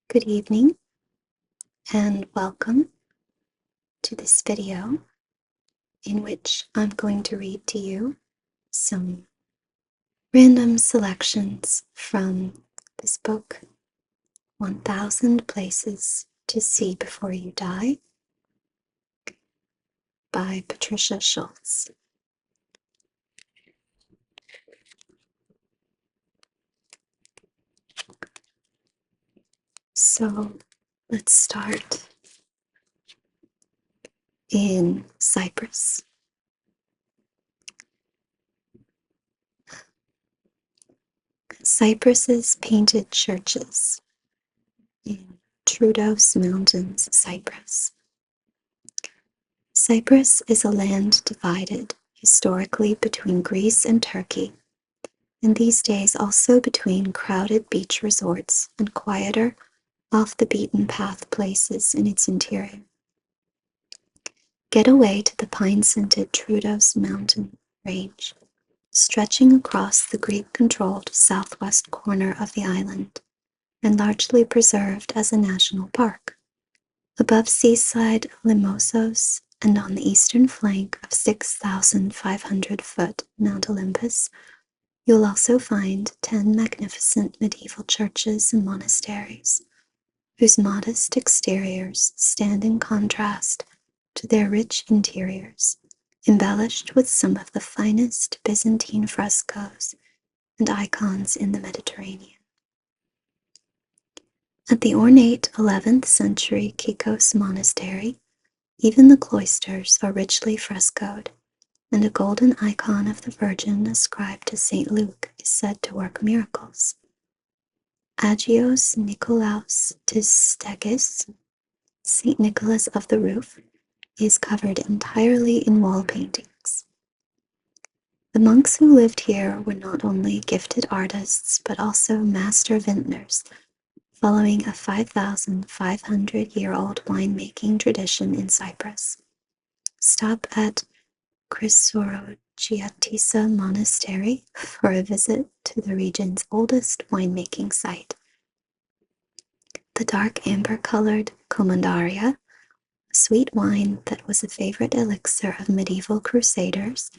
Good evening and welcome to this video in which I'm going to read to you some random selections from this book, 1000 Places to See Before You Die by Patricia Schultz. So let's start in Cyprus. Cyprus's painted churches in Troodos Mountains, Cyprus. Cyprus is a land divided historically between Greece and Turkey, and these days also between crowded beach resorts and quieter, off-the-beaten-path places in its interior. Get away to the pine-scented Troodos mountain range, stretching across the Greek-controlled southwest corner of the island, and largely preserved as a national park. Above seaside Limossos and on the eastern flank of 6,500-foot Mount Olympus, you'll also find 10 magnificent medieval churches and monasteries, whose modest exteriors stand in contrast to their rich interiors, embellished with some of the finest Byzantine frescoes and icons in the Mediterranean. At the ornate 11th century Kikos Monastery, even the cloisters are richly frescoed, and a golden icon of the Virgin ascribed to St. Luke is said to work miracles. Agios Nikolaos tis Stegis, St. Nicholas of the Roof, is covered entirely in wall paintings. The monks who lived here were not only gifted artists, but also master vintners, following a 5,500-year-old winemaking tradition in Cyprus. Stop at Chrysorogiatissa Monastery for a visit to the region's oldest winemaking site. The dark amber-colored Commandaria, a sweet wine that was a favorite elixir of medieval crusaders,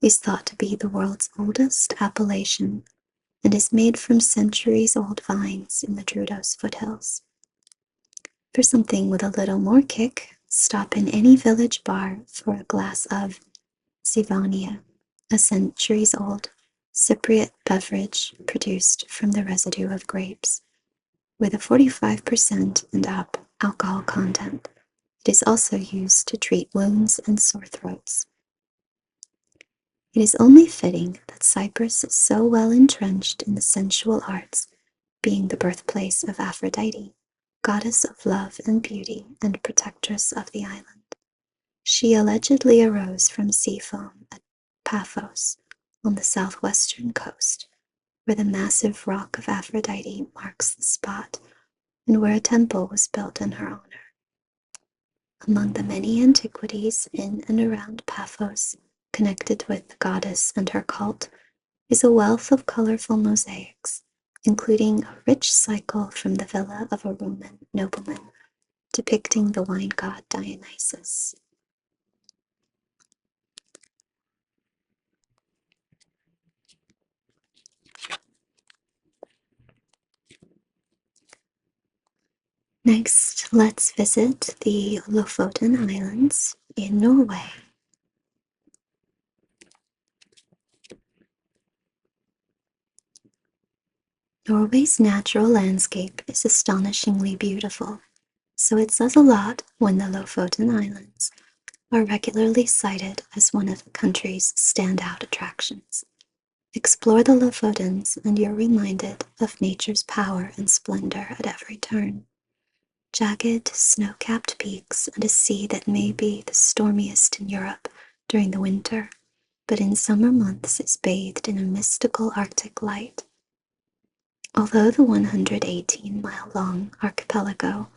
is thought to be the world's oldest appellation and is made from centuries-old vines in the Troodos foothills. For something with a little more kick, stop in any village bar for a glass of Zivonia, a centuries-old Cypriot beverage produced from the residue of grapes. With a 45% and up alcohol content, it is also used to treat wounds and sore throats. It is only fitting that Cyprus is so well entrenched in the sensual arts, being the birthplace of Aphrodite, goddess of love and beauty and protectress of the island. She allegedly arose from sea foam at Paphos on the southwestern coast, where the massive rock of Aphrodite marks the spot and where a temple was built in her honor. Among the many antiquities in and around Paphos connected with the goddess and her cult is a wealth of colorful mosaics, including a rich cycle from the villa of a Roman nobleman depicting the wine god Dionysus. Next, let's visit the Lofoten Islands in Norway. Norway's natural landscape is astonishingly beautiful, so it says a lot when the Lofoten Islands are regularly cited as one of the country's standout attractions. Explore the Lofotens and you're reminded of nature's power and splendor at every turn. Jagged, snow-capped peaks and a sea that may be the stormiest in Europe during the winter, but in summer months is bathed in a mystical Arctic light. Although the 118-mile-long archipelago,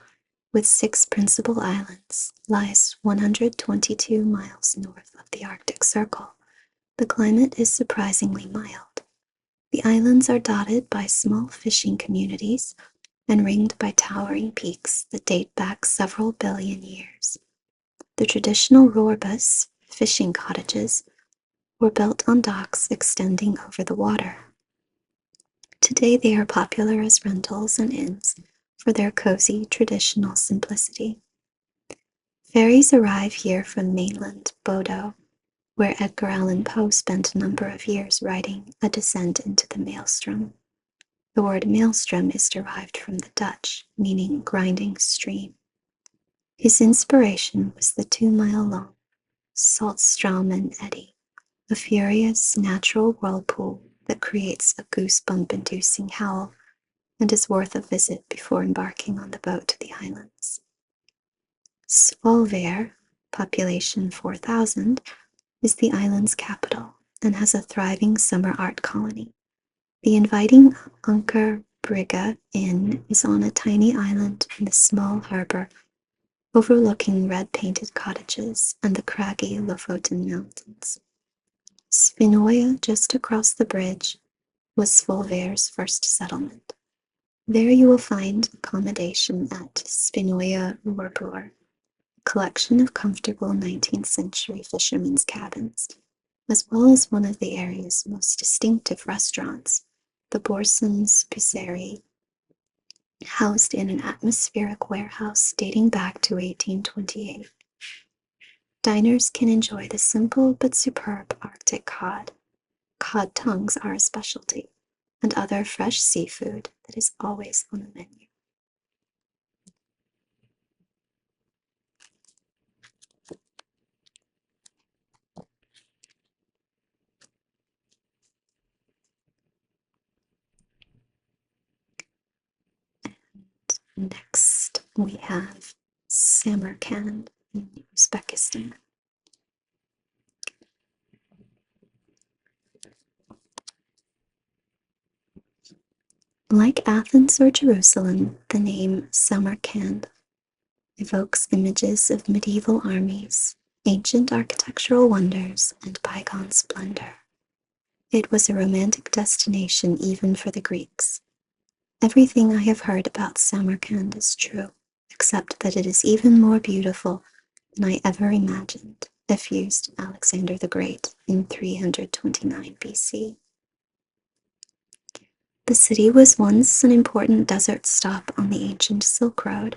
with 6 principal islands, lies 122 miles north of the Arctic Circle, the climate is surprisingly mild. The islands are dotted by small fishing communities, and ringed by towering peaks that date back several billion years. The traditional roorbus, fishing cottages, were built on docks extending over the water. Today they are popular as rentals and inns for their cozy, traditional simplicity. Ferries arrive here from mainland Bodo, where Edgar Allan Poe spent a number of years writing A Descent into the Maelstrom. The word maelstrom is derived from the Dutch, meaning grinding stream. His inspiration was the 2-mile-long Saltstraumen eddy, a furious natural whirlpool that creates a goosebump-inducing howl and is worth a visit before embarking on the boat to the islands. Svolvær, population 4,000, is the island's capital and has a thriving summer art colony. The inviting Anker Brygge Inn is on a tiny island in the small harbor overlooking red-painted cottages and the craggy Lofoten Mountains. Svinoya, just across the bridge, was Svolvær's first settlement. There you will find accommodation at Svinoya Roorbur, a collection of comfortable 19th century fishermen's cabins, as well as one of the area's most distinctive restaurants, the Borsens Pizzeria, housed in an atmospheric warehouse dating back to 1828. Diners can enjoy the simple but superb Arctic cod. Cod tongues are a specialty, and other fresh seafood that is always on the menu. Next, we have Samarkand in Uzbekistan. Like Athens or Jerusalem, the name Samarkand evokes images of medieval armies, ancient architectural wonders, and bygone splendor. It was a romantic destination even for the Greeks. Everything I have heard about Samarkand is true, except that it is even more beautiful than I ever imagined, effused Alexander the Great in 329 BC. The city was once an important desert stop on the ancient Silk Road,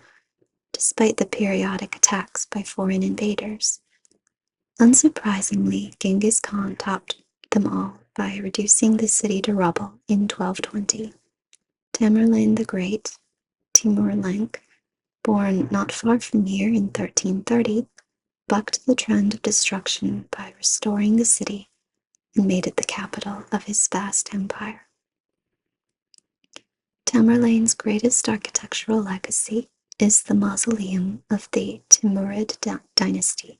despite the periodic attacks by foreign invaders. Unsurprisingly, Genghis Khan topped them all by reducing the city to rubble in 1220. Tamerlane the Great, Timur Lenk, born not far from here in 1330, bucked the trend of destruction by restoring the city and made it the capital of his vast empire. Tamerlane's greatest architectural legacy is the mausoleum of the Timurid dynasty,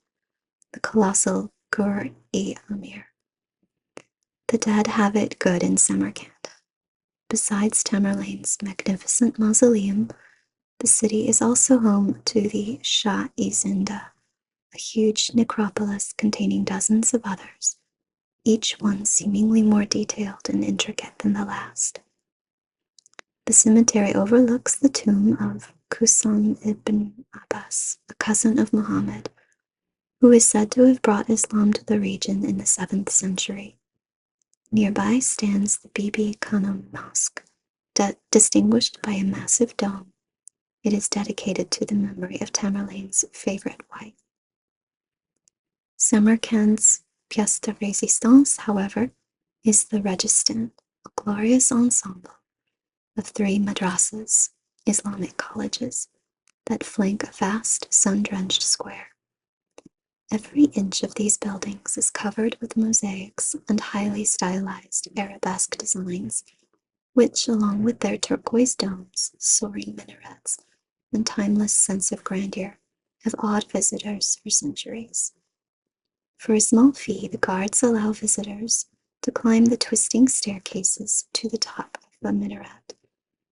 the colossal Gur-e Amir. The dead have it good in Samarkand. Besides Tamerlane's magnificent mausoleum, the city is also home to the Shah-e-Zinda, a huge necropolis containing dozens of others, each one seemingly more detailed and intricate than the last. The cemetery overlooks the tomb of Qusam ibn Abbas, a cousin of Muhammad, who is said to have brought Islam to the region in the 7th century. Nearby stands the Bibi Khanum Mosque, distinguished by a massive dome. It is dedicated to the memory of Tamerlane's favorite wife. Samarkand's pièce de résistance, however, is the Registan, a glorious ensemble of 3 madrasas, Islamic colleges, that flank a vast sun-drenched square. Every inch of these buildings is covered with mosaics and highly stylized arabesque designs, which, along with their turquoise domes, soaring minarets, and timeless sense of grandeur, have awed visitors for centuries. For a small fee, the guards allow visitors to climb the twisting staircases to the top of the minaret,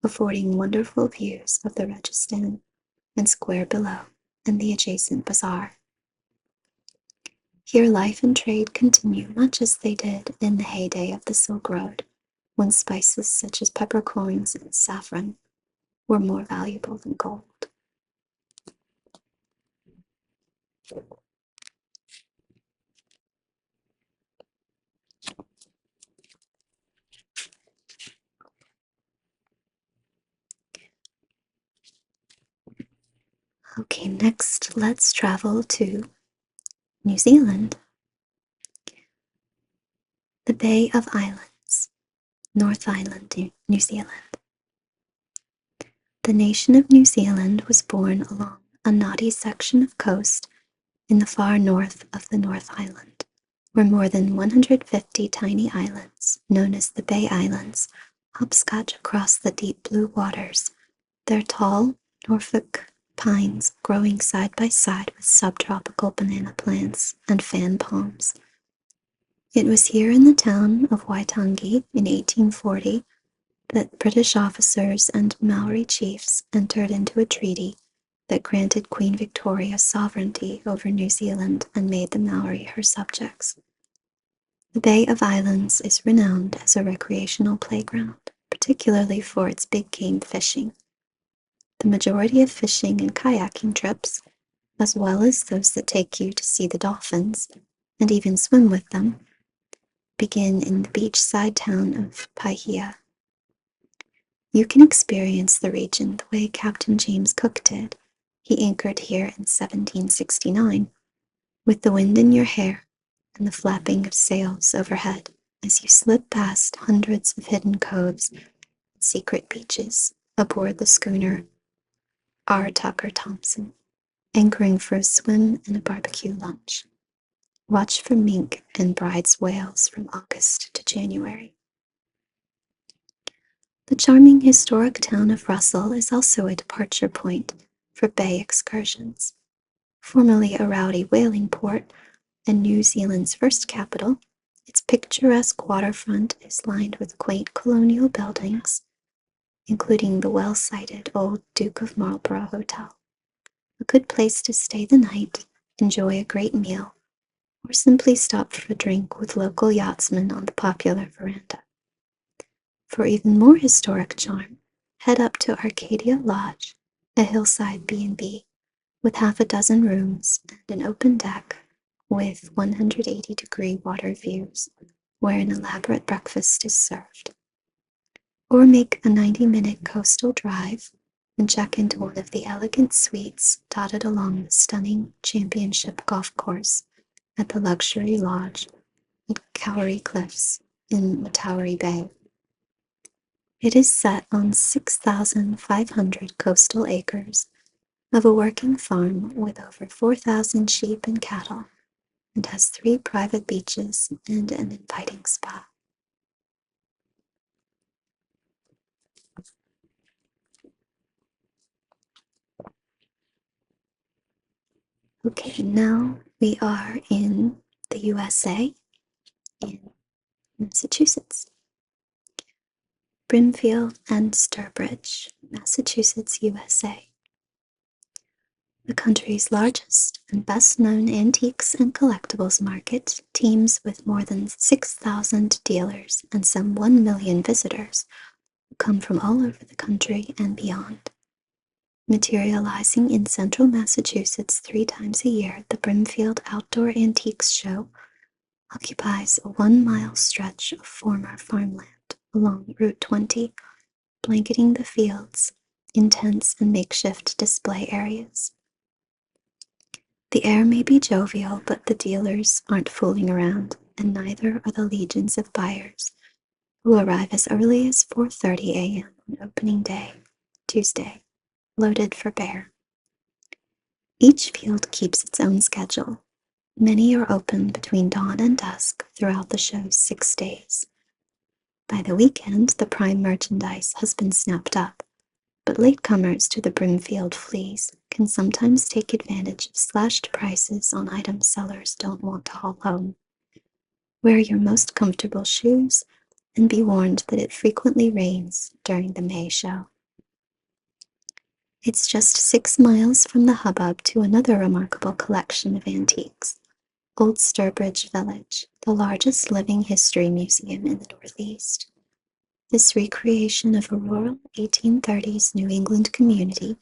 affording wonderful views of the Registan and square below and the adjacent bazaar. Here life and trade continue much as they did in the heyday of the Silk Road, when spices such as peppercorns and saffron were more valuable than gold. Okay, next let's travel to New Zealand. The Bay of Islands, North Island, New Zealand. The nation of New Zealand was born along a knotty section of coast in the far north of the North Island, where more than 150 tiny islands, known as the Bay Islands, hopscotch across the deep blue waters, their tall Norfolk pines growing side by side with subtropical banana plants and fan palms. It was here in the town of Waitangi in 1840 that British officers and Maori chiefs entered into a treaty that granted Queen Victoria sovereignty over New Zealand and made the Maori her subjects. The Bay of Islands is renowned as a recreational playground, particularly for its big game fishing. The majority of fishing and kayaking trips, as well as those that take you to see the dolphins and even swim with them, begin in the beachside town of Paihia. You can experience the region the way Captain James Cook did. He anchored here in 1769, with the wind in your hair and the flapping of sails overhead as you slip past hundreds of hidden coves and secret beaches aboard the schooner R. Tucker Thompson, anchoring for a swim and a barbecue lunch. Watch for mink and bride's whales from August to January. The charming historic town of Russell is also a departure point for bay excursions. Formerly a rowdy whaling port and New Zealand's first capital, its picturesque waterfront is lined with quaint colonial buildings, including the well-sited old Duke of Marlborough Hotel. A good place to stay the night, enjoy a great meal, or simply stop for a drink with local yachtsmen on the popular veranda. For even more historic charm, head up to Arcadia Lodge, a hillside B&B with half a dozen rooms and an open deck with 180-degree water views where an elaborate breakfast is served. Or make a 90-minute coastal drive and check into one of the elegant suites dotted along the stunning championship golf course at the luxury lodge at Kauri Cliffs in Matauri Bay. It is set on 6,500 coastal acres of a working farm with over 4,000 sheep and cattle, and has 3 private beaches and an inviting spa. Okay, now we are in the USA, in Massachusetts. Brimfield and Sturbridge, Massachusetts, USA. The country's largest and best-known antiques and collectibles market teems with more than 6,000 dealers and some 1 million visitors who come from all over the country and beyond. Materializing in central Massachusetts 3 times a year, the Brimfield Outdoor Antiques Show occupies a 1-mile stretch of former farmland along Route 20, blanketing the fields in tents and makeshift display areas. The air may be jovial, but the dealers aren't fooling around, and neither are the legions of buyers who arrive as early as 4:30 a.m. on opening day, Tuesday, loaded for bear. Each field keeps its own schedule. Many are open between dawn and dusk throughout the show's 6 days. By the weekend, the prime merchandise has been snapped up, but latecomers to the Brimfield fleas can sometimes take advantage of slashed prices on items sellers don't want to haul home. Wear your most comfortable shoes and be warned that it frequently rains during the May show. It's just 6 miles from the hubbub to another remarkable collection of antiques, Old Sturbridge Village, the largest living history museum in the Northeast. This recreation of a rural 1830s New England community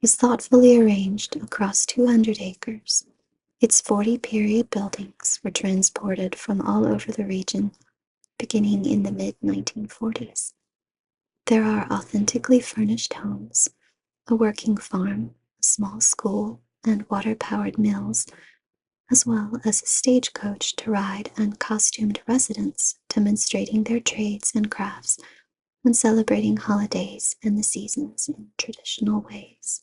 is thoughtfully arranged across 200 acres. Its 40 period buildings were transported from all over the region beginning in the mid 1940s. There are authentically furnished homes, a working farm, a small school, and water powered mills, as well as a stagecoach to ride and costumed residents demonstrating their trades and crafts when celebrating holidays and the seasons in traditional ways.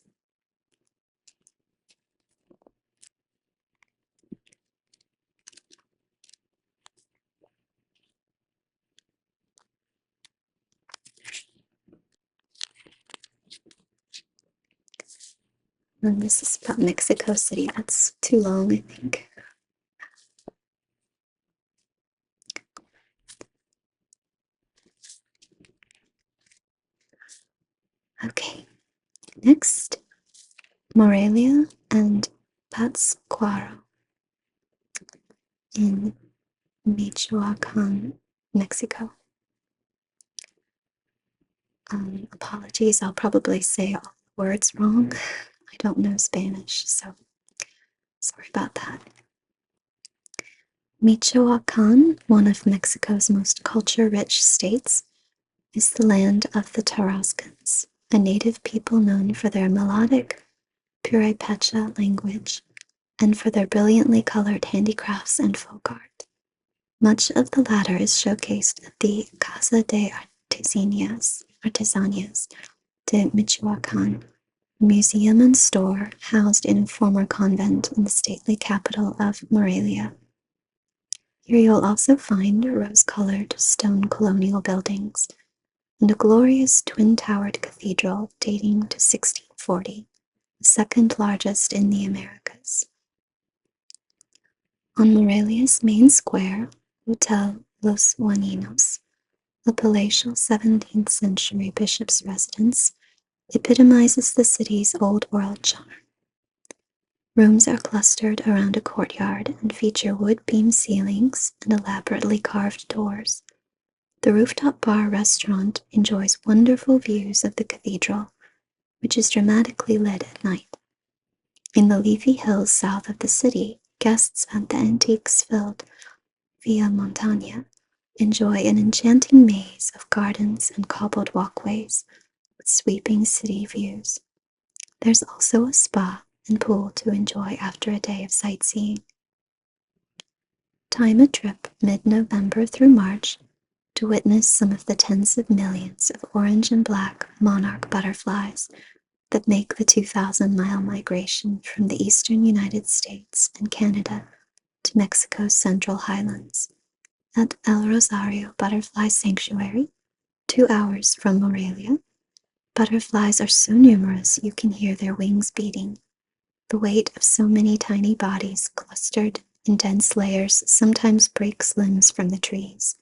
And this is about Mexico City. That's too long, I think. Okay, next, Morelia and Pátzcuaro in Michoacan, Mexico. Apologies, I'll probably say all the words wrong. I don't know Spanish, so sorry about that. Michoacan, one of Mexico's most culture-rich states, is the land of the Tarascans, a native people known for their melodic Purépecha language and for their brilliantly colored handicrafts and folk art. Much of the latter is showcased at the Casa de Artesanías de Michoacán, a museum and store housed in a former convent in the stately capital of Morelia. Here you'll also find rose-colored stone colonial buildings and a glorious twin-towered cathedral dating to 1640, the second largest in the Americas. On Morelia's main square, Hotel Los Juaninos, a palatial 17th century bishop's residence, epitomizes the city's old world charm. Rooms are clustered around a courtyard and feature wood beam ceilings and elaborately carved doors. The rooftop bar restaurant enjoys wonderful views of the cathedral, which is dramatically lit at night. In the leafy hills south of the city, guests at the antiques-filled Via Montana enjoy an enchanting maze of gardens and cobbled walkways with sweeping city views. There's also a spa and pool to enjoy after a day of sightseeing. Time a trip mid-November through March to witness some of the tens of millions of orange and black monarch butterflies that make the 2,000-mile migration from the eastern United States and Canada to Mexico's Central Highlands. At El Rosario Butterfly Sanctuary, 2 hours from Morelia, butterflies are so numerous you can hear their wings beating. The weight of so many tiny bodies clustered in dense layers sometimes breaks limbs from the trees.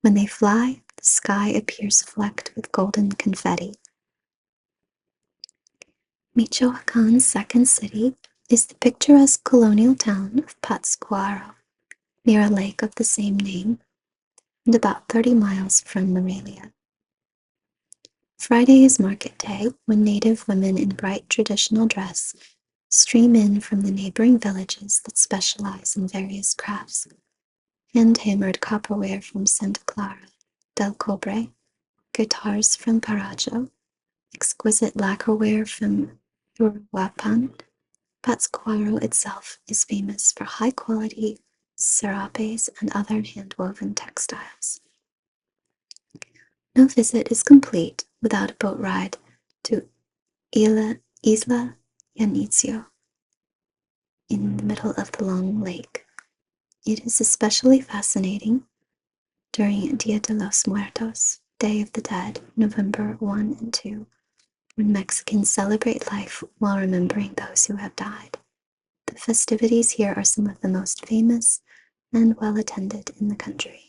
When they fly, the sky appears flecked with golden confetti. Michoacan's second city is the picturesque colonial town of Pátzcuaro, near a lake of the same name, and about 30 miles from Morelia. Friday is market day, when native women in bright traditional dress stream in from the neighboring villages that specialize in various crafts. Hand-hammered copperware from Santa Clara del Cobre, guitars from Paracho, exquisite lacquerware from Uruapan. Pátzcuaro itself is famous for high-quality serapes and other hand-woven textiles. No visit is complete without a boat ride to Isla Yanitzio in the middle of the long lake. It is especially fascinating during Dia de los Muertos, Day of the Dead, November 1 and 2, when Mexicans celebrate life while remembering those who have died. The festivities here are some of the most famous and well attended in the country.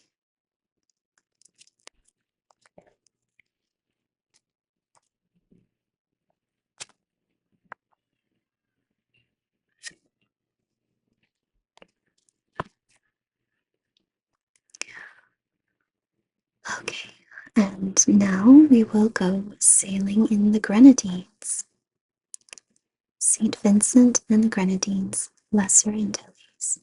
Okay, and And now we will go sailing in the Grenadines. St. Vincent and the Grenadines, Lesser Antilles.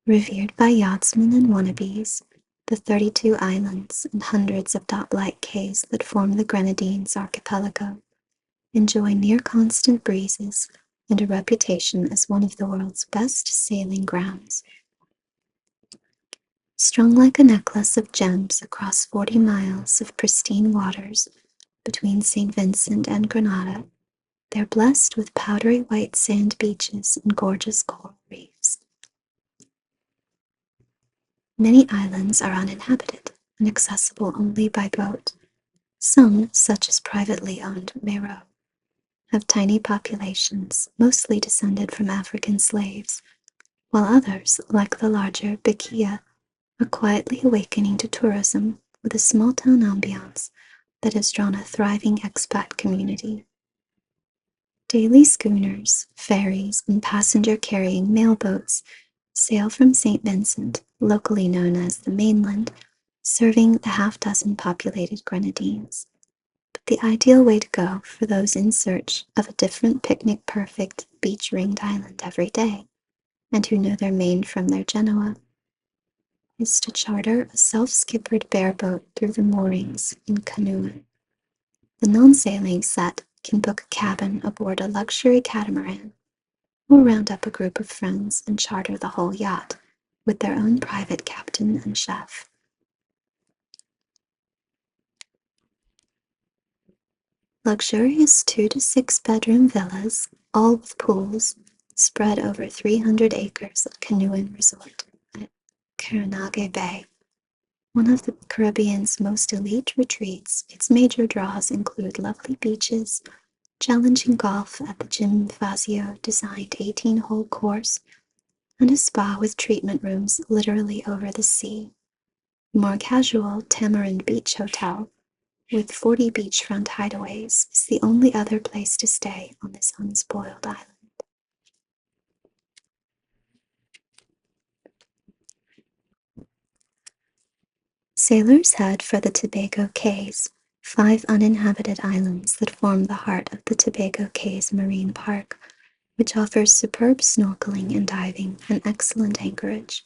Revered by yachtsmen and wannabes, the 32 islands and hundreds of dot-like cays that form the Grenadines archipelago enjoy near-constant breezes and a reputation as one of the world's best sailing grounds. Strung like a necklace of gems across 40 miles of pristine waters between St. Vincent and Grenada, they're blessed with powdery white sand beaches and gorgeous coral reefs. Many islands are uninhabited and accessible only by boat. Some, such as privately owned Meroe, have tiny populations, mostly descended from African slaves, while others, like the larger Bikia, are quietly awakening to tourism with a small-town ambiance that has drawn a thriving expat community. Daily schooners, ferries, and passenger-carrying mailboats sail from St. Vincent, locally known as the mainland, serving the half-dozen populated Grenadines. But the ideal way to go for those in search of a different picnic-perfect, beach-ringed island every day, and who know their Maine from their Genoa, is to charter a self-skippered bareboat through the moorings in Canoa. The non-sailing set can book a cabin aboard a luxury catamaran, or round up a group of friends and charter the whole yacht with their own private captain and chef. Luxurious 2 to 6 bedroom villas, all with pools, spread over 300 acres of canoeing resort at Karanage Bay. One of the Caribbean's most elite retreats, its major draws include lovely beaches, challenging golf at the Jim Fazio designed 18-hole course, and a spa with treatment rooms literally over the sea. The more casual Tamarind Beach Hotel, with 40 beachfront hideaways, is the only other place to stay on this unspoiled island. Sailors head for the Tobago Cays, 5 uninhabited islands that form the heart of the Tobago Cays Marine Park, which offers superb snorkeling and diving and excellent anchorage.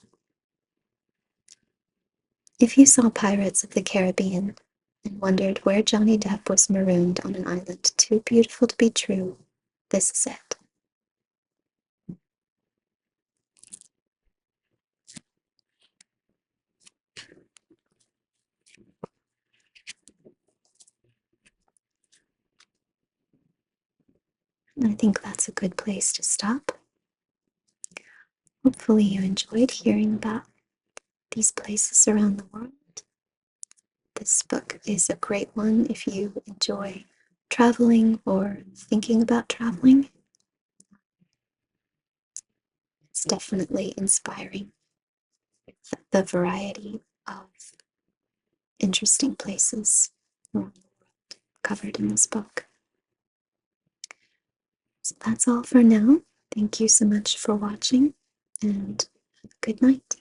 If you saw Pirates of the Caribbean and wondered where Johnny Depp was marooned on an island too beautiful to be true, this is it. I think that's a good place to stop. Hopefully you enjoyed hearing about these places around the world. This book is a great one if you enjoy traveling or thinking about traveling. It's definitely inspiring, the variety of interesting places around the world covered in this book. So that's all for now. Thank you so much for watching, and have a good night.